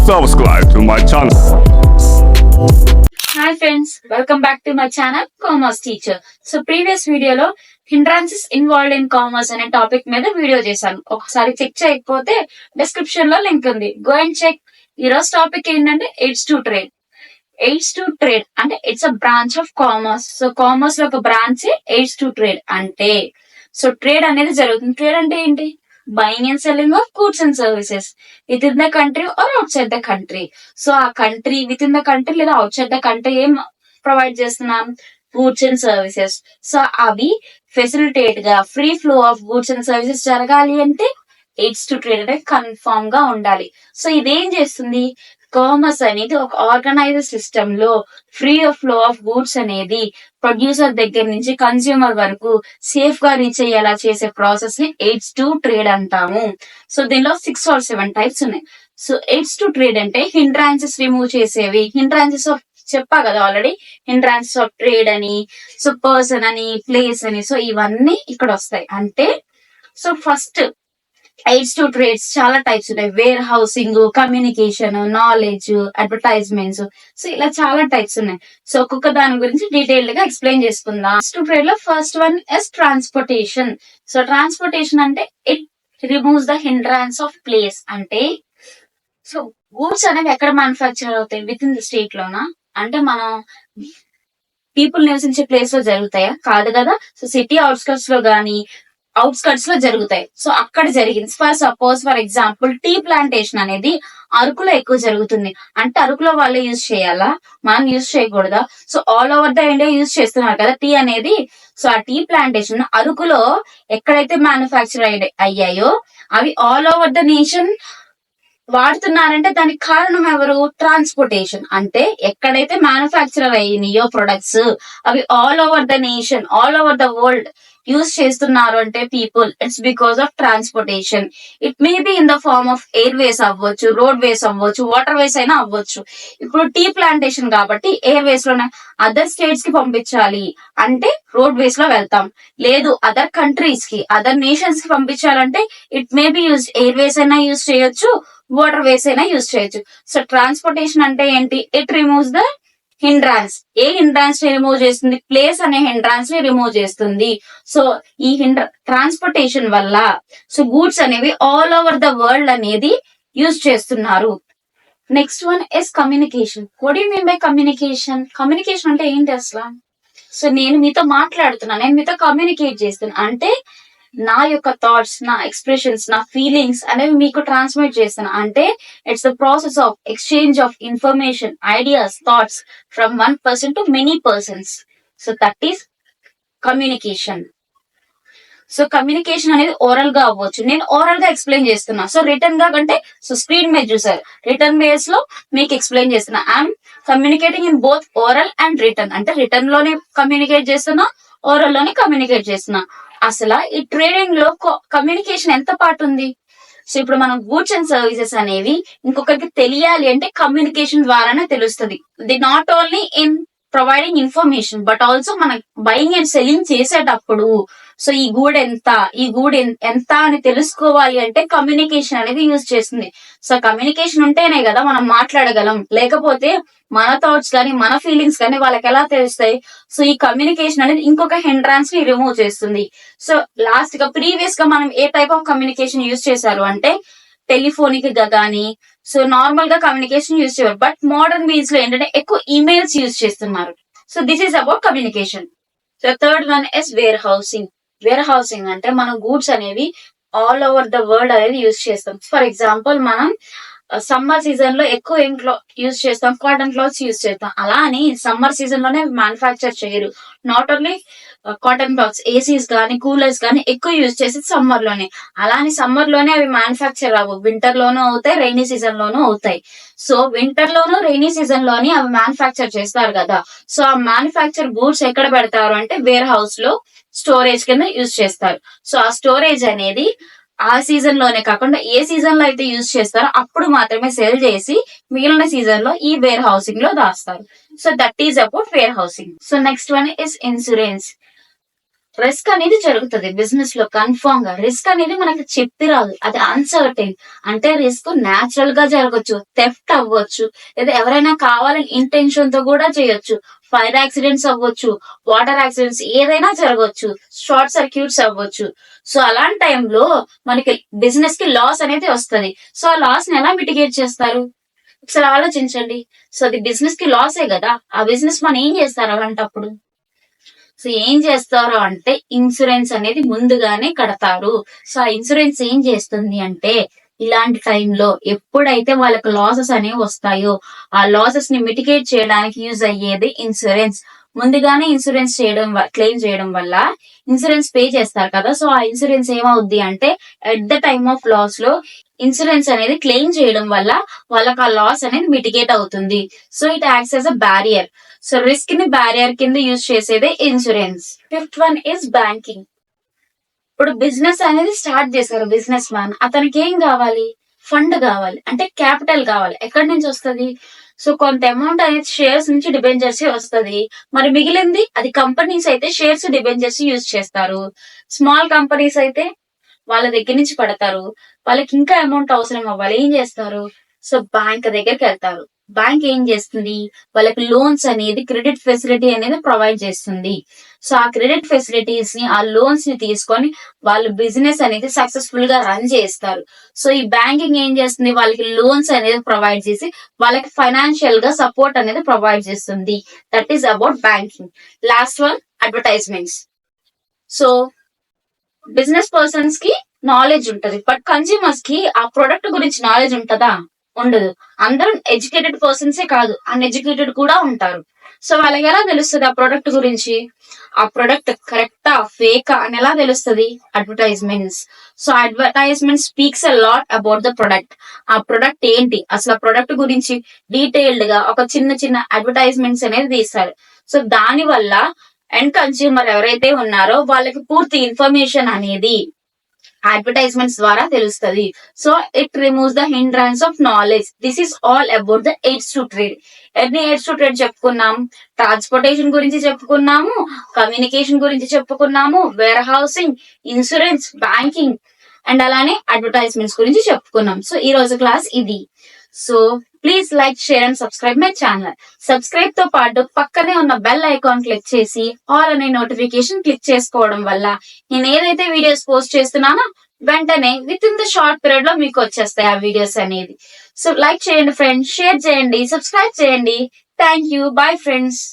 subscribe to my channel. Hi friends, welcome back to my channel Commerce Teacher. So previous వీడియోలో hindrances involved in commerce అనే topic మీద video చేశాను. ఒకసారి check చేయకపోతే description లో link ఉంది, గో అండ్ చెక్. ఈ రోజు టాపిక్ ఏంటంటే aids to trade. Aids to trade అంటే it's a branch of commerce. So commerce లో ఒక బ్రాంచ్ ఎయిడ్స్ టు ట్రేడ్ అంటే. సో ట్రేడ్ అనేది జరుగుతుంది. ట్రేడ్ అంటే ఏంటి? Buying and selling of goods and services within the country or outside the country. So ఆ country, within the country లేదా outside the country ఏం provide చేస్తున్నాం? Goods and services. So అవి facilitate గా free flow of goods and services జరగాలి అంటే AIDS to trade అనేది confirm గా ఉండాలి. సో ఇదేం చేస్తుంది? కామర్స్ అనేది ఒక ఆర్గనైజ్డ్ సిస్టమ్ లో ఫ్రీ ఫ్లో ఆఫ్ గూడ్స్ అనేది ప్రొడ్యూసర్ దగ్గర నుంచి కన్స్యూమర్ వరకు సేఫ్ గా రీచ్ అయ్యేలా చేసే ప్రాసెస్ ని ఎయిడ్స్ టు ట్రేడ్ అంటాము. సో దీనిలో 6 or 7 టైప్స్ ఉన్నాయి. సో ఎయిడ్స్ టు ట్రేడ్ అంటే హిండ్రాన్సెస్ రిమూవ్ చేసేవి. హిండ్రాన్సెస్ ఆఫ్ చెప్పా కదా ఆల్రెడీ, హిండ్రాన్సెస్ ఆఫ్ ట్రేడ్ అని, సో పర్సన్ అని, ప్లేస్ అని, సో ఇవన్నీ ఇక్కడ వస్తాయి. అంటే so first aids to trades చాలా టైప్స్ ఉన్నాయి. Warehousing, communication, knowledge, advertisements, so ఇలా చాలా టైప్స్ ఉన్నాయి. సో ఒక్కొక్క దాని గురించి డీటెయిల్డ్ గా ఎక్స్ప్లెయిన్ చేసుకుందాం. ఎయిడ్స్ టు ట్రేడ్ లో first one is transportation. So transportation అంటే it removes the hindrance of place. అంటే సో గూడ్స్ అనేవి ఎక్కడ మ్యానుఫ్యాక్చర్ అవుతాయి? విత్ ఇన్ ద స్టేట్ లోనా? అంటే మనం పీపుల్ నివసించే ప్లేస్ లో జరుగుతాయా? కాదు కదా. సో సిటీ అవుట్స్కట్స్ లో గానీ అవుట్స్కట్స్ లో జరుగుతాయి. సో అక్కడ జరిగింది. ఫర్ ఎగ్జాంపుల్ టీ ప్లాంటేషన్ అనేది అరకులో ఎక్కువ జరుగుతుంది. అంటే అరకులో వాళ్ళే యూజ్ చేయాలా, మనం యూజ్ చేయకూడదా? So all over the India use చేస్తున్నారు కదా టీ అనేది. సో ఆ టీ ప్లాంటేషన్ అరకులో ఎక్కడైతే మ్యానుఫ్యాక్చర్ అయ్యాయో అవి ఆల్ ఓవర్ ద నేషన్ వాడుతున్నారంటే దానికి కారణం ఎవరు? ట్రాన్స్పోర్టేషన్. అంటే ఎక్కడైతే మ్యానుఫ్యాక్చర్ అయినాయో ప్రొడక్ట్స్ అవి all over the nation, all over the world use చేస్తున్నారు అంటే people, it's because of transportation. It may be in the form of airways అవ్వచ్చు, రోడ్ వేస్ అవ్వచ్చు, వాటర్ వేస్ అయినా అవ్వచ్చు. ఇప్పుడు టీ ప్లాంటేషన్ కాబట్టి ఎయిర్ వేస్ లోనే other states కి పంపించాలి అంటే రోడ్ వేస్ లో వెళ్తాం. లేదు అదర్ కంట్రీస్ కి, అదర్ నేషన్స్ కి పంపించాలంటే it may be use airways అయినా యూజ్ చేయొచ్చు, వాటర్ వేస్ అయినా యూజ్ చేయొచ్చు. సో ట్రాన్స్పోర్టేషన్ అంటే ఏంటి? It removes the hindrance. ఏ హిండ్రాన్స్ ని రిమూవ్ చేస్తుంది? ప్లేస్ అనే హిండ్రాన్స్ ని రిమూవ్ చేస్తుంది. సో ఈ ట్రాన్స్పోర్టేషన్ వల్ల సో గూడ్స్ అనేవి ఆల్ ఓవర్ ద వరల్డ్ అనేది యూజ్ చేస్తున్నారు. Next one is communication. What you mean by communication? Communication అంటే ఏంటి అసలు? సో నేను మీతో మాట్లాడుతున్నా, నేను మీతో కమ్యూనికేట్ చేస్తున్నా అంటే నా యొక్క థాట్స్, నా ఎక్స్ప్రెషన్స్, నా ఫీలింగ్స్ అనేవి మీకు ట్రాన్స్మిట్ చేస్తున్నా. అంటే it's the process of exchange of information, ideas, thoughts from one person to many persons. So that is communication. So communication అనేది ఓరల్ గా అవ్వచ్చు. నేను ఓరల్ గా ఎక్స్ప్లెయిన్ చేస్తున్నా. సో రిటర్న్ గా అంటే సో స్క్రీన్ మీద చూసారు, రిటర్న్ బేస్ లో మీకు ఎక్స్ప్లెయిన్ చేస్తున్నా. I'm communicating in both oral and return. అంటే రిటర్న్ లోనే కమ్యూనికేట్ చేస్తున్నా, ఓరల్ లోనే కమ్యూనికేట్ చేస్తున్నా. అసలు ఈ ట్రేడింగ్ లో కమ్యూనికేషన్ ఎంత పార్ట్ ఉంది? సో ఇప్పుడు మనం గూడ్స్ అండ్ సర్వీసెస్ అనేవి ఇంకొకరికి తెలియాలి అంటే కమ్యూనికేషన్ ద్వారానే తెలుస్తుంది. The not only in providing information but also మనం బయింగ్ అండ్ సెల్లింగ్ చేసేటప్పుడు సో ఈ గూడ్ ఎంత, ఈ గూడ్ ఎంత అని తెలుసుకోవాలి అంటే కమ్యూనికేషన్ అనేది యూజ్ చేస్తుంది. సో కమ్యూనికేషన్ ఉంటేనే కదా మనం మాట్లాడగలం. లేకపోతే మన థాట్స్ కానీ మన ఫీలింగ్స్ కానీ వాళ్ళకి ఎలా తెలుస్తాయి? సో ఈ కమ్యూనికేషన్ అనేది ఇంకొక హిండ్రాన్స్ ని రిమూవ్ చేస్తుంది. సో లాస్ట్ గా ప్రీవియస్ గా మనం ఏ టైప్ ఆఫ్ కమ్యూనికేషన్ యూజ్ చేశారు అంటే టెలిఫోనిక్ గా కానీ సో నార్మల్ గా కమ్యూనికేషన్ యూజ్ చేయాలి. బట్ మోడర్న్ మీన్స్ లో ఏంటంటే ఎక్కువ ఈమెయిల్స్ యూజ్ చేస్తున్నారు. So this is about communication. So third one is warehousing. Warehousing అంటే మనం గూడ్స్ అనేవి ఆల్ ఓవర్ ద వరల్డ్ అనేది యూజ్ చేస్తాం. ఫర్ ఎగ్జాంపుల్ మనం సమ్మర్ సీజన్ లో ఎక్కువ ఇంట్లో యూజ్ చేస్తాం, కాటన్ క్లాత్స్ యూజ్ చేస్తాం. అలా అని సమ్మర్ సీజన్ లోనే మ్యానుఫ్యాక్చర్ చేయరు. Not only cotton clothes, ACs కానీ కూలర్స్ కానీ ఎక్కువ యూజ్ చేసేది సమ్మర్ లోనే. అలా అని సమ్మర్ లోనే అవి మ్యానుఫ్యాక్చర్ అవ్వవు, వింటర్ లోనూ అవుతాయి, రైనీ సీజన్ లోనూ అవుతాయి. సో వింటర్ లోను రైనీ సీజన్ లోని అవి మ్యానుఫ్యాక్చర్ చేస్తారు కదా. సో ఆ మ్యానుఫ్యాక్చర్ గూడ్స్ ఎక్కడ పెడతారు అంటే వేర్ హౌస్ లో స్టోరేజ్ కింద యూజ్ చేస్తారు. సో ఆ స్టోరేజ్ అనేది ఆ సీజన్ లోనే కాకుండా ఏ సీజన్ లో అయితే యూజ్ చేస్తారో అప్పుడు మాత్రమే సేల్ చేసి మిగిలిన సీజన్ లో ఈ వేర్ హౌసింగ్ లో దాస్తారు. So that is about warehousing. So next one is insurance. Risk అనేది జరుగుతుంది బిజినెస్ లో కన్ఫర్మ్ గా. రిస్క్ అనేది మనకి చెప్పి రాదు, అది అన్సర్టైన్. అంటే రిస్క్ న్యాచురల్ గా జరగచ్చు, థెఫ్ట్ అవ్వచ్చు, లేదా ఎవరైనా కావాలని ఇంటెన్షన్ తో కూడా చేయొచ్చు. ఫైర్ యాక్సిడెంట్స్ అవ్వచ్చు, వాటర్ యాక్సిడెంట్స్ ఏదైనా జరగవచ్చు, షార్ట్ సర్క్యూట్స్ అవ్వచ్చు. సో అలాంటి టైంలో మనకి బిజినెస్ కి లాస్ అనేది వస్తది. సో ఆ లాస్ ని ఎలా మిటిగేట్ చేస్తారు ఒకసారి ఆలోచించండి. సో అది బిజినెస్ కి లాసే కదా. ఆ బిజినెస్ మనం ఏం చేస్తారు అలాంటప్పుడు? సో ఏం చేస్తారు అంటే ఇన్సూరెన్స్ అనేది ముందుగానే కడతారు. సో ఆ ఇన్సూరెన్స్ ఏం చేస్తుంది అంటే ఇలాంటి టైంలో ఎప్పుడైతే వాళ్ళకి లాసెస్ అనేవి వస్తాయో ఆ లాసెస్ ని మిటిగేట్ చేయడానికి యూజ్ అయ్యేది ఇన్సూరెన్స్. ముందుగానే ఇన్సూరెన్స్ క్లెయిమ్ చేయడం వల్ల ఇన్సూరెన్స్ పే చేస్తారు కదా. సో ఆ ఇన్సూరెన్స్ ఏమవుద్ది అంటే at the time of loss లో ఇన్సూరెన్స్ అనేది క్లెయిమ్ చేయడం వల్ల వాళ్ళకి ఆ లాస్ అనేది మిటిగేట్ అవుతుంది. So it acts as a barrier. So risk ని బ్యారియర్ కింద యూజ్ చేసేదే insurance. Fifth one is banking. ఇప్పుడు బిజినెస్ అనేది స్టార్ట్ చేశారు బిజినెస్ మ్యాన్. అతనికి ఏం కావాలి? ఫండ్ కావాలి, అంటే క్యాపిటల్ కావాలి. ఎక్కడి నుంచి వస్తుంది? సో కొంత అమౌంట్ అనేది షేర్స్ నుంచి డిబెంచర్స్ వస్తుంది. మరి మిగిలింది అది కంపెనీస్ అయితే షేర్స్ డిబెంచర్స్ యూజ్ చేస్తారు. స్మాల్ కంపెనీస్ అయితే వాళ్ళ దగ్గర నుంచి పడతారు. వాళ్ళకి ఇంకా అమౌంట్ అవసరం అవ్వాలి, ఏం చేస్తారు? సో బ్యాంక్ దగ్గరికి వెళ్తారు. బ్యాంక్ ఏం చేస్తుంది? వాళ్ళకి లోన్స్ అనేది, క్రెడిట్ ఫెసిలిటీ అనేది ప్రొవైడ్ చేస్తుంది. సో ఆ క్రెడిట్ ఫెసిలిటీస్ ని, ఆ లోన్స్ ని తీసుకొని వాళ్ళు బిజినెస్ అనేది సక్సెస్ఫుల్ గా రన్ చేస్తారు. సో ఈ బ్యాంకింగ్ ఏం చేస్తుంది? వాళ్ళకి లోన్స్ అనేది ప్రొవైడ్ చేసి వాళ్ళకి ఫైనాన్షియల్ గా సపోర్ట్ అనేది ప్రొవైడ్ చేస్తుంది. That is about banking. Last one advertisements. So business persons కి నాలెడ్జ్ ఉంటది, బట్ కన్స్యూమర్స్ కి ఆ ప్రొడక్ట్ గురించి నాలెడ్జ్ ఉంటదా? ఉండదు. అందరూ ఎడ్యుకేటెడ్ పర్సన్సే కాదు, అన్ఎడ్యుకేటెడ్ కూడా ఉంటారు. సో వాళ్ళకి ఎలా తెలుస్తుంది ఆ ప్రొడక్ట్ గురించి? ఆ ప్రొడక్ట్ కరెక్టా ఫేకా అని ఎలా తెలుస్తుంది? Advertisements. So advertisement speaks a lot about the product. ఆ ప్రొడక్ట్ ఏంటి, అసలు ఆ ప్రొడక్ట్ గురించి డీటెయిల్డ్ గా ఒక చిన్న చిన్న అడ్వర్టైజ్మెంట్స్ అనేది తీస్తారు. సో దాని వల్ల అండ్ కన్స్యూమర్ ఎవరైతే ఉన్నారో వాళ్ళకి పూర్తి ఇన్ఫర్మేషన్ అనేది అడ్వర్టైజ్మెంట్స్ ద్వారా తెలుస్తుంది. So it removes the hindrance of knowledge. This is all about the aids to trade. ఎన్ని ఎయిడ్స్ టు ట్రేడ్ చెప్పుకున్నాం? ట్రాన్స్పోర్టేషన్ గురించి చెప్పుకున్నాము, కమ్యూనికేషన్ గురించి చెప్పుకున్నాము, warehousing, insurance, banking and అలానే అడ్వర్టైజ్మెంట్స్ గురించి చెప్పుకున్నాం. సో ఈ రోజు క్లాస్ ఇది. So please like, share and subscribe my channel. Subscribe తో పాటు పక్కనే ఉన్న బెల్ ఐకాన్ క్లిక్ చేసి ఆల్ అనే నోటిఫికేషన్ క్లిక్ చేసుకోవడం వల్ల నేను ఏదైతే వీడియోస్ పోస్ట్ చేస్తున్నానో వెంటనే with in the short period లో మీకు వచ్చేస్తాయి ఆ వీడియోస్ అనేది. సో లైక్ చేయండి ఫ్రెండ్స్, షేర్ చేయండి, సబ్స్క్రైబ్ చేయండి. Thank you. Bye friends.